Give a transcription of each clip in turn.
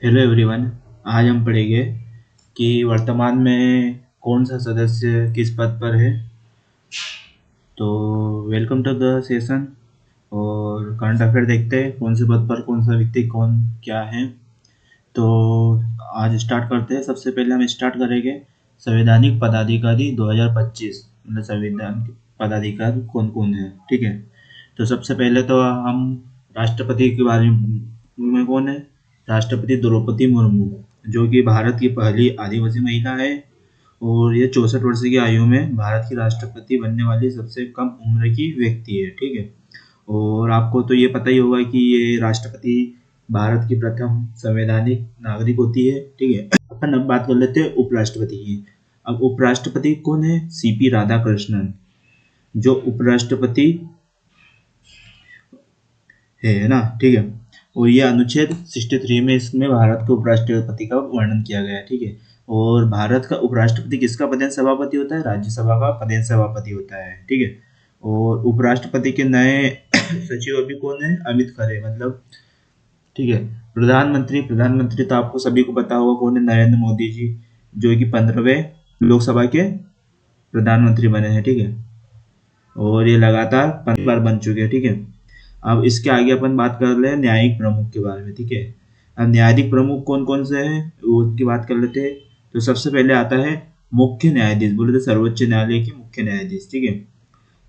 Hello everyone. आज हम पढ़ेंगे कि वर्तमान में कौन सा सदस्य किस पद पर है। तो वेलकम टू द सेशन। और करंट अफेयर देखते हैं कौन से पद पर कौन सा व्यक्ति कौन क्या है। तो आज स्टार्ट करते हैं। सबसे पहले हम स्टार्ट करेंगे संवैधानिक पदाधिकारी 2025, मतलब संविधान पदाधिकारी कौन कौन है। ठीक है। तो सबसे पहले तो हम राष्ट्रपति के बारे में कौन है। राष्ट्रपति द्रौपदी मुर्मू, जो कि भारत की पहली आदिवासी महिला है और ये 64 वर्ष की आयु में भारत की राष्ट्रपति बनने वाली सबसे कम उम्र की व्यक्ति है। ठीक है। और आपको तो ये पता ही होगा कि ये राष्ट्रपति भारत की प्रथम संवैधानिक नागरिक होती है। ठीक है। अपन अब बात कर लेते हैं उपराष्ट्रपति की। अब उपराष्ट्रपति कौन है? सीपी राधाकृष्णन, जो उपराष्ट्रपति है ना। ठीक है। और ये अनुच्छेद 63 में इसमें भारत के उपराष्ट्रपति का वर्णन किया गया है। ठीक है। और भारत का उपराष्ट्रपति किसका पदेन सभापति होता है? राज्यसभा का पदेन सभापति होता है। ठीक है। और उपराष्ट्रपति के नए सचिव अभी कौन है? अमित खरे, मतलब। ठीक है। प्रधानमंत्री प्रधानमंत्री तो आपको सभी को पता होगा कौन है? नरेंद्र मोदी जी, जो कि 15वें लोकसभा के प्रधानमंत्री बने हैं। ठीक है। और ये लगातार 5 बार बन चुके हैं। ठीक है। अब इसके आगे अपन बात कर रहे हैं न्यायिक प्रमुख के बारे में। ठीक है। अब न्यायिक प्रमुख कौन कौन से हैं उसकी बात कर लेते हैं। तो सबसे पहले आता है मुख्य न्यायाधीश, बोले तो सर्वोच्च न्यायालय के मुख्य न्यायाधीश। ठीक है।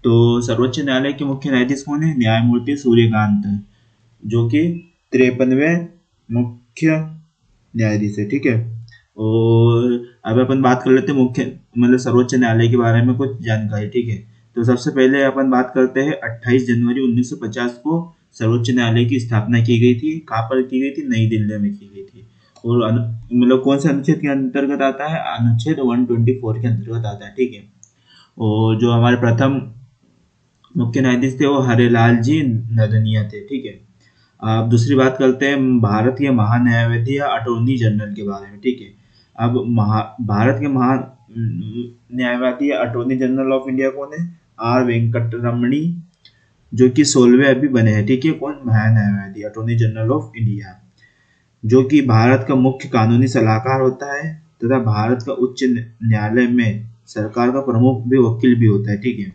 तो सर्वोच्च न्यायालय के मुख्य न्यायाधीश कौन है? न्यायमूर्ति सूर्यकांत, जो कि 53वें मुख्य न्यायाधीश है। ठीक है। और अब अपन बात कर लेते हैं मुख्य मतलब सर्वोच्च न्यायालय के बारे में कुछ जानकारी। ठीक है। तो सबसे पहले अपन बात करते हैं 28 जनवरी 1950 को सर्वोच्च न्यायालय की स्थापना की गई थी। कहाँ पर की गई थी? नई दिल्ली में की गई थी। और मतलब कौन से अनुच्छेद के अंतर्गत आता है? अनुच्छेद 124 के अंतर्गत आता है। ठीक है। और जो हमारे प्रथम मुख्य न्यायाधीश थे वो हरिलाल जी नदनिया थे। ठीक है। अब दूसरी बात करते हैं भारत के महान्यायवादी या अटॉर्नी जनरल के बारे में। ठीक है। अब भारत के महान न्यायवादी या अटॉर्नी जनरल ऑफ इंडिया कौन है? आर वेंकटरमणी, जो कि 16वें अभी बने हैं। ठीक है। कौन? महान्यायवादी अटॉर्नी जनरल ऑफ इंडिया, जो कि भारत का मुख्य कानूनी सलाहकार होता है तथा भारत का उच्च न्यायालय में सरकार का प्रमुख भी वकील भी होता है। ठीक है।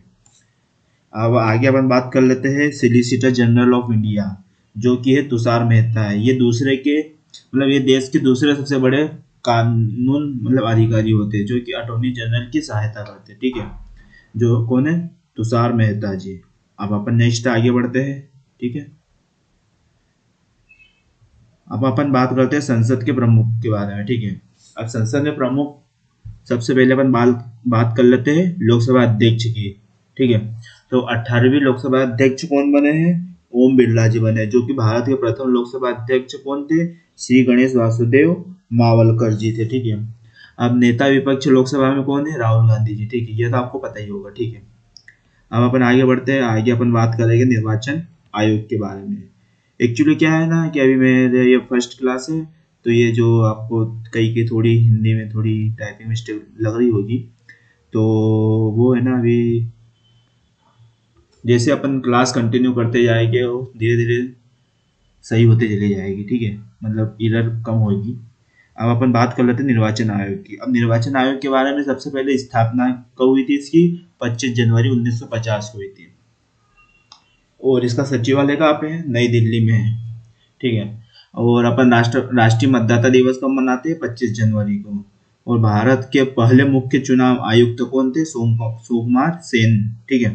अब आगे अपन बात कर लेते हैं सोलिसिटर जनरल ऑफ इंडिया, जो कि है तुषार मेहता है। ये दूसरे के मतलब ये देश के दूसरे सबसे बड़े कानून मतलब अधिकारी होते हैं, जो कि अटॉर्नी जनरल की सहायता करते हैं। ठीक है। जो कौन है? तुषार मेहता जी। अब अपन नेक्स्ट आगे बढ़ते हैं। ठीक है। अब अपन बात करते हैं संसद के प्रमुख के बारे में। ठीक है। अब संसद में प्रमुख सबसे पहले अपन बात कर लेते हैं लोकसभा अध्यक्ष की। ठीक है। तो 18वीं लोकसभा अध्यक्ष कौन बने हैं? ओम बिरला जी बने, जो कि भारत के प्रथम लोकसभा अध्यक्ष कौन थे? श्री गणेश वासुदेव मावलकर जी थे। ठीक है। अब नेता विपक्ष लोकसभा में कौन है? राहुल गांधी जी। ठीक है। ये तो आपको पता ही होगा। ठीक है। अब अपन आगे बढ़ते हैं। आगे अपन बात करेंगे निर्वाचन आयोग के बारे में। एक्चुअली क्या है ना कि अभी मेरे ये फर्स्ट क्लास है, तो ये जो आपको कई की थोड़ी हिंदी में थोड़ी टाइपिंग मिस्टेक लग रही होगी, तो वो है ना अभी जैसे अपन क्लास कंटिन्यू करते जाएंगे वो धीरे धीरे सही होते चली जाएगी। ठीक है। मतलब एरर कम होगी। अब अपन बात कर लेते हैं निर्वाचन आयोग की। अब निर्वाचन आयोग के बारे में सबसे पहले स्थापना कब हुई थी इसकी? 25 जनवरी 1950 को हुई थी। और इसका सचिवालय कहाँ पे है? नई दिल्ली में है। ठीक है। और अपन राष्ट्रीय मतदाता दिवस कब मनाते हैं? 25 जनवरी को। और भारत के पहले मुख्य चुनाव आयुक्त कौन थे? सोमकुमार सेन। ठीक है।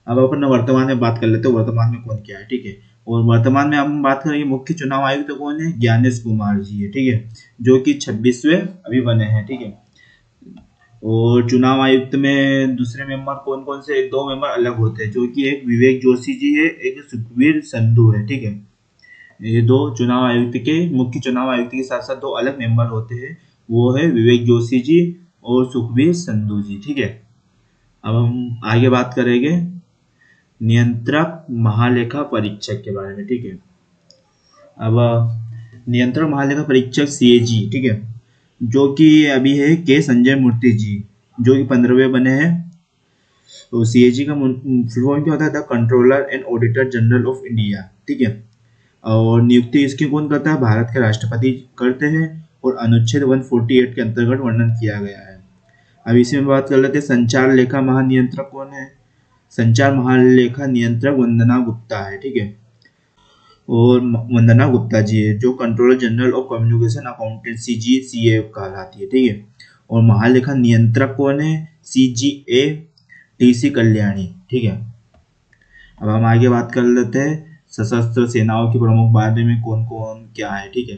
अब अपन वर्तमान में बात कर लेते हैं वर्तमान में कौन क्या है। ठीक है। और वर्तमान में हम बात करेंगे मुख्य चुनाव आयुक्त कौन है? ज्ञानेश कुमार जी है। ठीक है। जो कि 26वें अभी बने हैं। ठीक है। और चुनाव आयुक्त में दूसरे मेंबर कौन कौन से? 2 मेंबर अलग होते हैं, जो कि एक विवेक जोशी जी है, एक सुखबीर संधू है। ठीक है। ये दो चुनाव आयुक्त के मुख्य चुनाव आयुक्त के साथ साथ 2 अलग मेंबर होते हैं। वो है विवेक जोशी जी और सुखबीर संधू जी। ठीक है। अब हम आगे बात करेंगे नियंत्रक महालेखा परीक्षक के बारे में। ठीक है। अब नियंत्रक महालेखा परीक्षक सीएजी, ठीक है, जो कि अभी है के संजय मूर्ति जी, जो कि 15वें बने हैं। तो सीएजी का फुल फॉर्म क्या होता है? The controller and auditor general of India. ठीक है। और नियुक्ति इसकी कौन करता है? भारत के राष्ट्रपति करते हैं और अनुच्छेद 148 के अंतर्गत वर्णन किया गया है। अब इसी में बात कर लेते हैं संचार लेखा महानियंत्रक कौन है? संचार महालेखा नियंत्रक वंदना गुप्ता है, ठीक है। और वंदना गुप्ता जी है जो controller general of communication accountancy CGCA कहलाती है, ठीक है। और महालेखा नियंत्रक कौन है? CGA TC कल्याणी, ठीक है। अब हम आगे बात कर लेते हैं सशस्त्र सेनाओं के प्रमुख बारे में कौन कौन क्या है, ठीक है।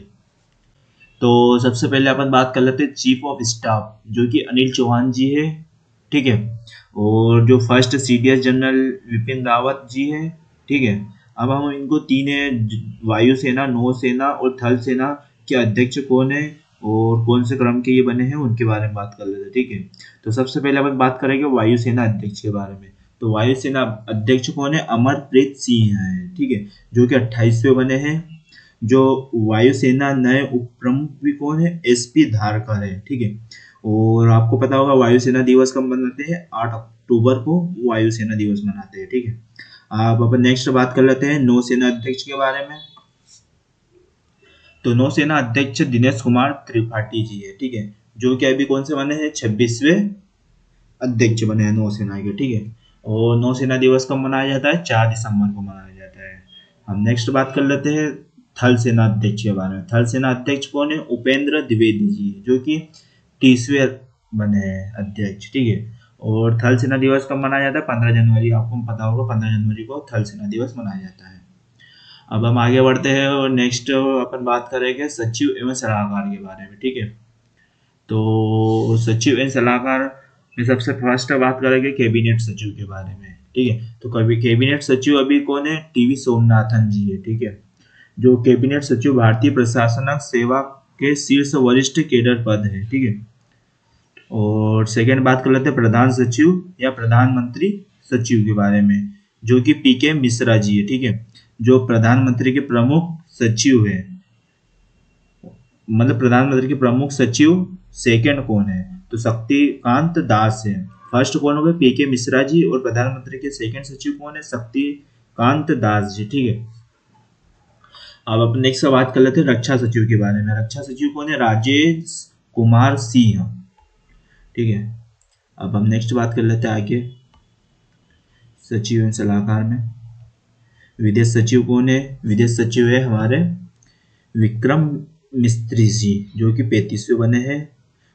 तो सबसे पहले अपन बात कर लेते हैं चीफ ऑफ स्टाफ जो कि अनिल चौहान जी है, ठीक है। और जो first CDS general Vipin Rawat ji है, ठीक है। अब हम इनको तीन है, वायुसेना, नौसेना और थल सेना के अध्यक्ष कौन है और कौन से क्रम के ये बने हैं उनके बारे में बात कर लेते हैं, ठीक है। तो सबसे पहले अपन बात करेंगे वायुसेना अध्यक्ष के बारे में। तो वायुसेना अध्यक्ष कौन है? अमरप्रीत सिंह है, ठीक है, जो कि 28वें बने हैं। जो वायुसेना नए उप प्रमुख भी कौन है? SP धारकर है, ठीक है। और आपको पता होगा वायुसेना दिवस कब मनाते हैं? 8 अक्टूबर को वायुसेना दिवस मनाते हैं, ठीक है। अब अपन नेक्स्ट बात कर लेते हैं नौसेना अध्यक्ष के बारे में। तो नौसेना अध्यक्ष दिनेश कुमार त्रिपाठी जी है, ठीक है, जो कि अभी कौन से बने हैं? 26वें अध्यक्ष बने हैं नौसेना के, ठीक है। और नौसेना दिवस कब मनाया जाता है? 4 दिसंबर को मनाया जाता है। हम नेक्स्ट बात कर लेते हैं थल सेना अध्यक्ष के बारे में। थल सेना अध्यक्ष कौन है? उपेंद्र द्विवेदी जी जो कि 30वें बने हैं अध्यक्ष, ठीक है। और थल सेना दिवस कब मनाया जाता है? 15 जनवरी, आपको पता होगा 15 जनवरी को थल सेना दिवस मनाया जाता है। अब हम आगे बढ़ते हैं और नेक्स्ट अपन बात करेंगे सचिव एवं सलाहकार के बारे में, ठीक है। तो सचिव एवं सलाहकार में सबसे फर्स्ट बात करेंगे कैबिनेट सचिव के बारे में, ठीक है। तो कभी कैबिनेट सचिव अभी कौन है? TV सोमनाथन जी है, ठीक है, जो कैबिनेट सचिव भारतीय प्रशासनिक सेवा के शीर्ष वरिष्ठ केडर पद है, ठीक है। और सेकेंड बात कर लेते हैं प्रधान सचिव या प्रधानमंत्री सचिव के बारे में, जो कि PK मिश्रा जी है, ठीक है, जो प्रधानमंत्री के प्रमुख सचिव है। मतलब प्रधानमंत्री के प्रमुख सचिव सेकंड कौन है? तो शक्तिकांत दास है। फर्स्ट कौन हो गए? PK मिश्रा जी। और प्रधानमंत्री के सेकंड सचिव कौन है? शक्तिकांत दास जी, ठीक है। अब अपन नेक्स्ट बात कर लेते हैं रक्षा सचिव के बारे में। रक्षा सचिव कौन है? राजेश कुमार सिंह, ठीक है। अब हम नेक्स्ट बात कर लेते हैं आगे सचिव एवं सलाहकार में। विदेश सचिव कौन है? विदेश सचिव है हमारे विक्रम मिस्त्री जी जो कि 35वें बने हैं।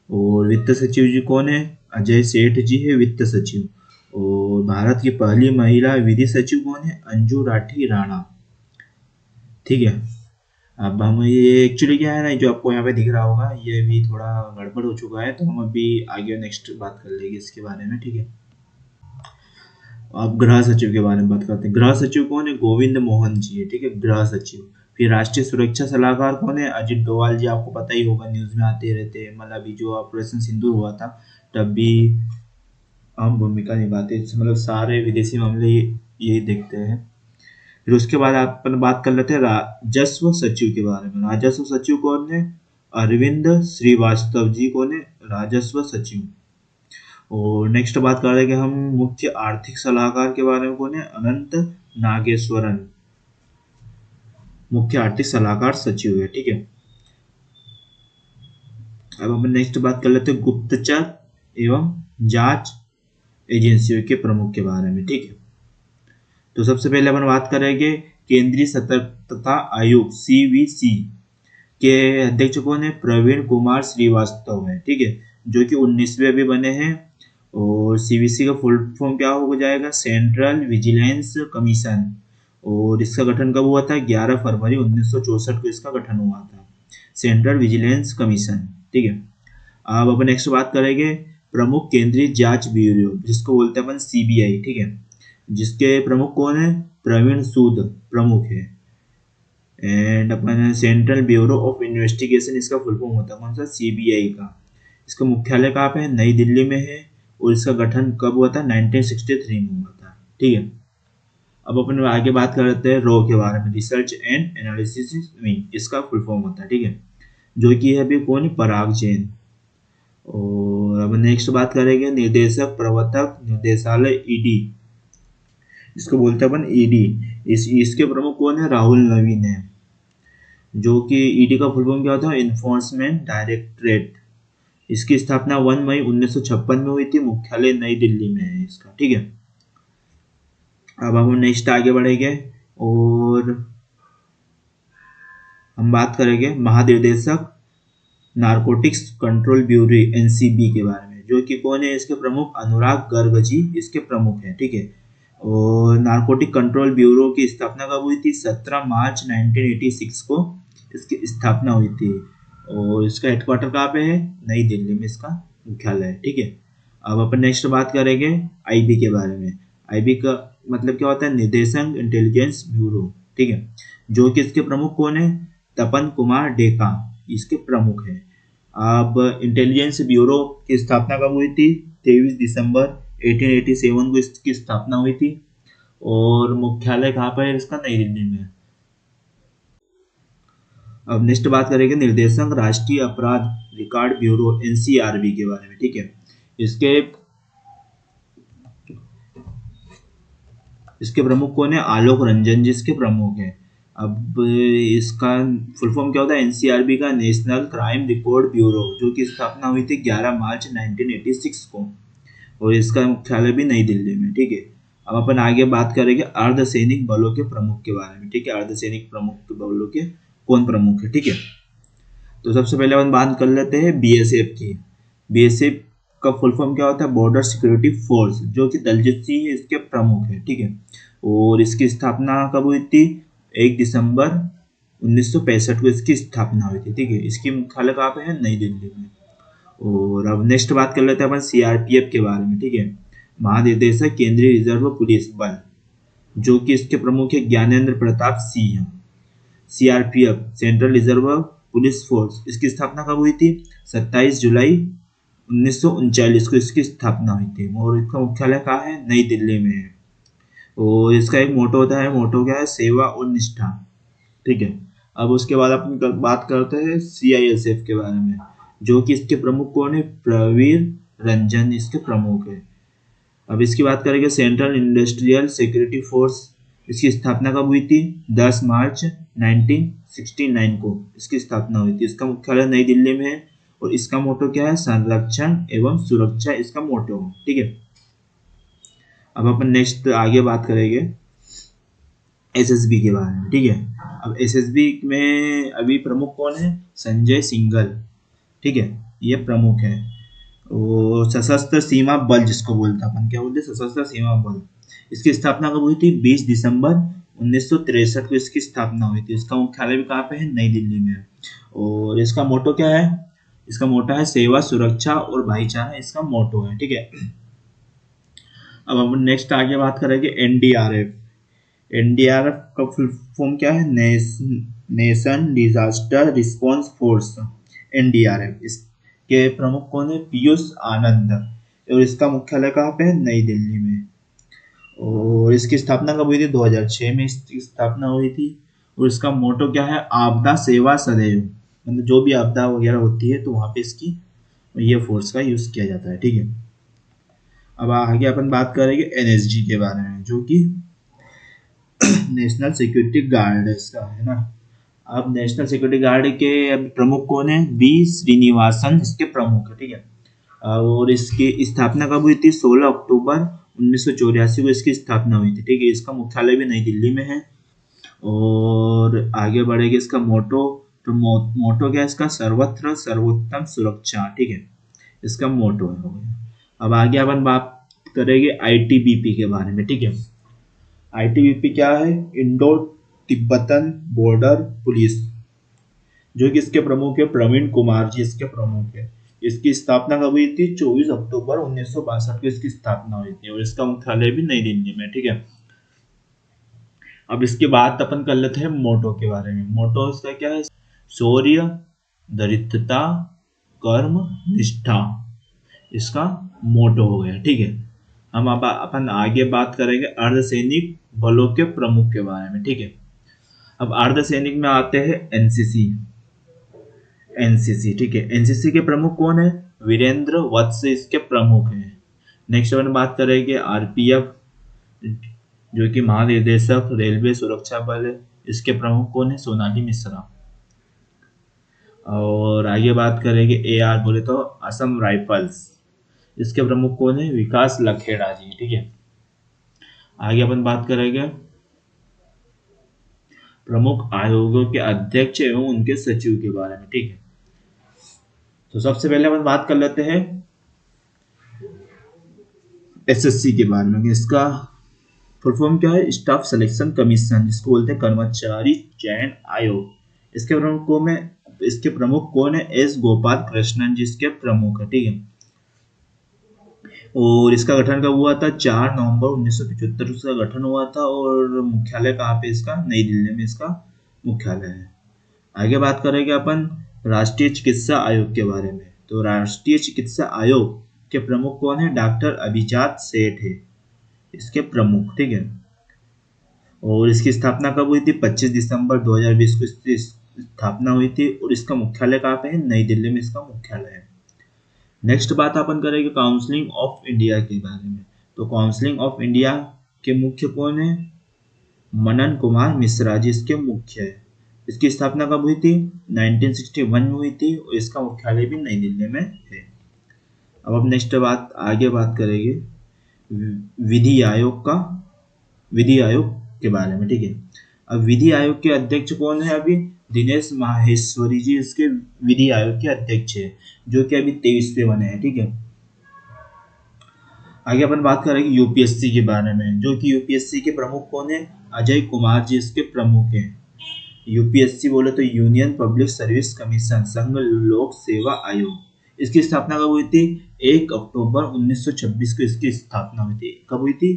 और वित्त सचिव जी कौन है? अजय सेठ जी है वित्त सचिव। और भारत की पहली महिला विधि सचिव कौन है? अंजू राठी राणा, ठीक है। अब हम ये एक्चुअली क्या है ना, जो आपको यहाँ पे दिख रहा होगा ये भी थोड़ा गड़बड़ हो चुका है, तो हम अभी आगे नेक्स्ट बात कर लेंगे इसके बारे में, ठीक है। अब गृह सचिव के बारे में बात करते हैं। गृह सचिव कौन है? गोविंद मोहन जी है, ठीक है, गृह सचिव। फिर राष्ट्रीय सुरक्षा सलाहकार कौन है? अजित डोभाल जी, आपको पता ही होगा, न्यूज में आते रहते हैं। मतलब अभी जो ऑपरेशन सिंदूर हुआ था तब भी अहम भूमिका निभाते, मतलब सारे विदेशी मामले यही देखते हैं। फिर उसके बाद अपन बात कर लेते हैं राजस्व सचिव के बारे में। राजस्व सचिव कौन है? अरविंद श्रीवास्तव जी कौन है? राजस्व सचिव। और नेक्स्ट बात करेंगे हम मुख्य आर्थिक सलाहकार के बारे में। कौन है? अनंत नागेश्वरन, मुख्य आर्थिक सलाहकार सचिव है, ठीक है। अब हम नेक्स्ट बात कर लेते हैं गुप्तचर एवं जांच एजेंसियों के प्रमुख के बारे में, ठीक है। तो सबसे पहले अपन बात करेंगे केंद्रीय सतर्कता आयोग CVC के अध्यक्ष कौन है? प्रवीण कुमार श्रीवास्तव है, ठीक है, जो कि 19वें भी बने हैं। और CVC का फुल फॉर्म क्या हो जाएगा? Central vigilance commission. और इसका गठन कब हुआ था? 11 फरवरी 1964 को इसका गठन हुआ था, सेंट्रल विजिलेंस कमीशन, ठीक है। अब अपन नेक्स्ट बात करेंगे प्रमुख केंद्रीय जांच ब्यूरो, जिसको बोलते हैं अपन CBI, ठीक है, जिसके प्रमुख कौन है? प्रवीण सूद प्रमुख है। And upon central bureau of investigation, इसका फुल फॉर्म होता है कौन सा? CBI का। इसका मुख्यालय कहाँ पे है? नई दिल्ली में है। और इसका गठन कब हुआ था? 1963 में हुआ था, ठीक है। अब अपन आगे बात करते हैं रॉ के बारे में, रिसर्च एंड एनालिसिस विंग, इसका फुल फॉर्म होता है, ठीक है, जो कि है अभी कौन? पराग जैन। और अब नेक्स्ट बात करेंगे निर्देशक प्रवर्तक निर्देशालय ED, इसको बोलते हैं अपन ED। इसके प्रमुख कौन है? राहुल नवीन है। जो कि ईडी का फुल फॉर्म क्या होता है, इन्फोर्समेंट डायरेक्टरेट। इसकी स्थापना 1 मई 1956 में हुई थी, मुख्यालय नई दिल्ली में है इसका, ठीक है। अब हम नेक्स्ट आगे बढ़ेंगे और हम बात करेंगे महानिदेशक नारकोटिक्स कंट्रोल ब्यूरो एनसीबी के बारे में, जो कि कौन है, इसके प्रमुख अनुराग गर्ग जी इसके प्रमुख हैं, ठीक है। और नारकोटिक कंट्रोल ब्यूरो की स्थापना कब हुई थी, 17 मार्च 1986 को इसकी स्थापना हुई थी। और इसका हेडक्वार्टर कहाँ पे है, नई दिल्ली में इसका मुख्यालय है, ठीक है। अब अपन नेक्स्ट बात करेंगे आईबी के बारे में। आईबी का मतलब क्या होता है, निदेशक इंटेलिजेंस ब्यूरो, ठीक है। जो कि इसके प्रमुख कौन है, तपन कुमार डेका इसके प्रमुख है। अब इंटेलिजेंस ब्यूरो की स्थापना कब हुई थी, 23 दिसंबर 1887 को इसकी स्थापना हुई थी। और मुख्यालय कहाँ पर है इसका, नई दिल्ली में। अब नेक्स्ट बात करेंगे निर्देशक राष्ट्रीय अपराध रिकॉर्ड ब्यूरो एनसीआरबी के बारे में, ठीक है। इसके इसके प्रमुख कौन है, आलोक रंजन जी इसके प्रमुख है। अब इसका फुल फॉर्म क्या होता है, एनसीआरबी का नेशनल क्राइम रिकॉर्ड ब्यूरो, जो की स्थापना हुई थी 11 मार्च 1986 को। और इसका मुख्यालय भी नई दिल्ली में, ठीक है। अब अपन आगे बात करेंगे अर्धसैनिक बलों के प्रमुख के बारे में, ठीक है। अर्धसैनिक प्रमुख बलों के कौन प्रमुख है, ठीक है। तो सबसे पहले अपन बात कर लेते हैं बीएसएफ की। बीएसएफ का फुल फॉर्म क्या होता है, बॉर्डर सिक्योरिटी फोर्स, जो कि दलजीत सिंह इसके प्रमुख है, ठीक है। और इसकी स्थापना कब हुई थी, 1 दिसंबर 1965 को इसकी स्थापना हुई थी, ठीक है। इसकी मुख्यालय कहाँ पे है, नई दिल्ली में। और अब नेक्स्ट बात कर लेते हैं अपन सीआरपीएफ के बारे में, ठीक है। महानिदेशक केंद्रीय रिजर्व पुलिस बल, जो कि इसके प्रमुख है Gyanendra Pratap Singh. CRPF central reserve police force, इसकी स्थापना कब हुई थी, 27 जुलाई 1939 को इसकी स्थापना हुई थी। और इसका मुख्यालय कहाँ है, नई दिल्ली में है। और इसका एक मोटो होता है, मोटो क्या है, सेवा और निष्ठा, ठीक है। अब उसके बाद अपन बात करते हैं सीआईएसएफ के बारे में, जो कि इसके प्रमुख कौन है, प्रवीर रंजन इसके प्रमुख है। अब इसकी बात करेंगे सेंट्रल इंडस्ट्रियल सिक्योरिटी फोर्स, इसकी स्थापना कब हुई थी, 10 मार्च 1969 को इसकी स्थापना हुई थी। इसका मुख्यालय नई दिल्ली में है। और इसका मोटो क्या है, संरक्षण एवं सुरक्षा इसका मोटो है, ठीक है। अब अपन नेक्स्ट आगे बात करेंगे एसएसबी के बारे में, ठीक है। अब एसएसबी में अभी प्रमुख कौन है, संजय सिंघल, ठीक है, ये प्रमुख है। और सशस्त्र सीमा बल जिसको बोलते हैं अपन, क्या बोलते हैं, सशस्त्र सीमा बल। इसकी स्थापना कब हुई थी, 20 दिसंबर 1963 को इसकी स्थापना हुई थी। इसका मुख्यालय भी कहाँ पे है, नई दिल्ली में है। और इसका मोटो क्या है, इसका मोटो है सेवा सुरक्षा और भाईचारा इसका मोटो है, ठीक है। अब हम नेक्स्ट आगे बात करेंगे एनडीआरएफ। एनडीआरएफ का फुल फॉर्म क्या है, nation disaster response force, NDRF. इसके प्रमुख कौन है, पीयूष आनंद। और इसका मुख्यालय कहाँ पे है, नई दिल्ली में। और इसकी स्थापना कब हुई थी, 2006 में इसकी स्थापना हुई थी। और इसका मोटो क्या है, आपदा सेवा सदैव, मतलब जो भी आपदा वगैरह होती है तो वहाँ पे इसकी ये फोर्स का यूज किया जाता है, ठीक है। अब आगे अपन बात करेंगे एनएसजी के बारे में, जो कि नेशनल सिक्योरिटी गार्ड इसका है ना। अब नेशनल सिक्योरिटी गार्ड के प्रमुख कौन है, बी श्रीनिवासन इसके प्रमुख है, ठीक है। और इसकी स्थापना कब हुई थी, 16 अक्टूबर 1984 को इसकी स्थापना हुई थी, ठीक है। इसका मुख्यालय भी नई दिल्ली में है। और आगे बढ़ेगा इसका मोटो, तो मोटो क्या है इसका, सर्वत्र सर्वोत्तम सुरक्षा, ठीक है, इसका मोटो है, हो गया। अब आगे अपन बात करेंगे आईटीबीपी के बारे में, ठीक है। आईटीबीपी क्या है, इंडो तिब्बतन बॉर्डर पुलिस, जो कि इसके प्रमुख है प्रवीण कुमार जी इसके प्रमुख है। इसकी स्थापना कब हुई थी, 24 अक्टूबर 1962 को इसकी स्थापना हुई थी। और इसका मुख्यालय भी नई दिल्ली में, ठीक है। अब इसके बाद अपन कर लेते हैं मोटो के बारे में। मोटो इसका क्या है, शौर्य, दरिद्रता, कर्म, निष्ठा, इसका मोटो हो गया, ठीक है। हम अब अपन आगे बात करेंगे अर्धसैनिक बलों के प्रमुख के बारे में, ठीक है। अब अर्धसैनिक में आते हैं एनसीसी। एनसीसी, ठीक है। एनसीसी के प्रमुख कौन है, वीरेंद्र वत्स इसके प्रमुख हैं। नेक्स्ट अपन बात करेंगे आरपीएफ, जो कि महानिदेशक रेलवे सुरक्षा बल है। इसके प्रमुख कौन है, सोनाली मिश्रा। और आगे बात करेंगे AR बोले तो असम राइफल्स, इसके प्रमुख कौन है? विकास लखेड़ा जी, ठीक है। आगे अपन बात करेंगे प्रमुख आयोगों के अध्यक्ष एवं उनके सचिव के बारे में, ठीक है। तो सबसे पहले अपन बात कर लेते हैं SSC के बारे में। इसका फुल फॉर्म क्या है? स्टाफ सिलेक्शन कमीशन, जिसको बोलते हैं कर्मचारी चयन आयोग। इसके प्रमुख कौन है? एस गोपाल कृष्णन, जिसके प्रमुख है, ठीक है। और इसका गठन कब हुआ था? 4 नवंबर 1975 इसका गठन हुआ था। और मुख्यालय कहाँ पे इसका? नई दिल्ली में इसका मुख्यालय है। आगे बात करेंगे अपन राष्ट्रीय चिकित्सा आयोग के बारे में। तो राष्ट्रीय चिकित्सा आयोग के प्रमुख कौन है? डॉक्टर अभिजात सेठ है इसके प्रमुख, ठीक है। और इसकी स्थापना कब हुई थी? 25 दिसंबर 2020 को इसकी स्थापना हुई थी। और इसका मुख्यालय कहाँ पे है? नई दिल्ली में इसका मुख्यालय है। नेक्स्ट बात अपन करेंगे काउंसलिंग ऑफ इंडिया के बारे में। तो काउंसलिंग ऑफ इंडिया के मुख्य कौन है? मनन कुमार मिश्रा जी इसके मुख्य है। इसकी स्थापना कब हुई थी? 1961 में हुई थी। और इसका मुख्यालय भी नई दिल्ली में है। अब नेक्स्ट आगे बात करेंगे विधि आयोग के बारे में, ठीक है। अब विधि आयोग के अध्यक्ष कौन है? अभी दिनेश माहेश्वरी जी इसके विधि आयोग के अध्यक्ष है, जो कि अभी 23वें बने हैं, ठीक है। आगे अपन बात करेंगे यूपीएससी के बारे में, जो कि यूपीएससी के प्रमुख कौन है? अजय कुमार जी इसके प्रमुख हैं। यूपीएससी बोले तो यूनियन पब्लिक सर्विस कमीशन, संघ लोक सेवा आयोग। इसकी स्थापना कब हुई थी? 1 अक्टूबर 1926 को इसकी स्थापना हुई थी। कब हुई थी?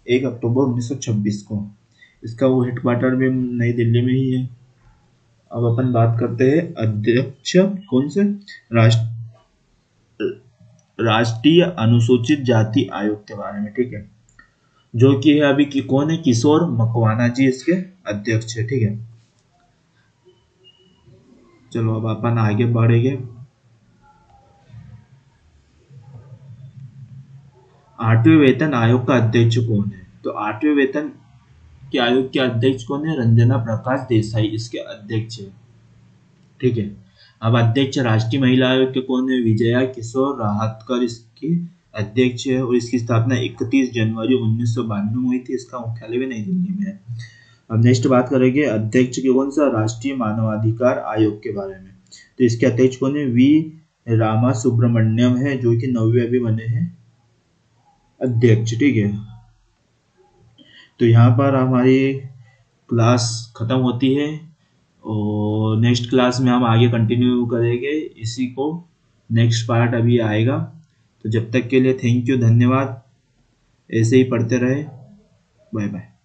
1 अक्टूबर 1926 को। इसका वो हेडक्वार्टर भी नई दिल्ली में ही है। अब अपन बात करते हैं अध्यक्ष कौन से? राष्ट्रीय अनुसूचित जाति आयोग के बारे में, ठीक है। जो कि है अभी की कौन है? किशोर मकवाना जी इसके अध्यक्ष है, ठीक है। चलो अब अपन आगे बढ़ेंगे। 8वें वेतन आयोग का अध्यक्ष कौन है? तो 8वें वेतन के आयोग के अध्यक्ष कौन है? रंजना प्रकाश देसाई इसके अध्यक्ष है, ठीक है। अब अध्यक्ष राष्ट्रीय महिला आयोग के कौन है? विजया किशोर राहतकर इसकी अध्यक्ष है। और इसकी स्थापना 31 जनवरी 1992 में हुई थी। इसका मुख्यालय भी नई दिल्ली में है। अब नेक्स्ट बात करेंगे अध्यक्ष के कौन सा? राष्ट्रीय मानवाधिकार आयोग के बारे में। तो इसके अध्यक्ष कौन है? वी रामा सुब्रमण्यम है, जो कि 9वें अभी बने हैं अध्यक्ष, ठीक है। तो यहाँ पर हमारी क्लास खत्म होती है। और नेक्स्ट क्लास में हम आगे कंटिन्यू करेंगे इसी को। नेक्स्ट पार्ट अभी आएगा। तो जब तक के लिए थैंक यू, धन्यवाद। ऐसे ही पढ़ते रहे। Bye bye.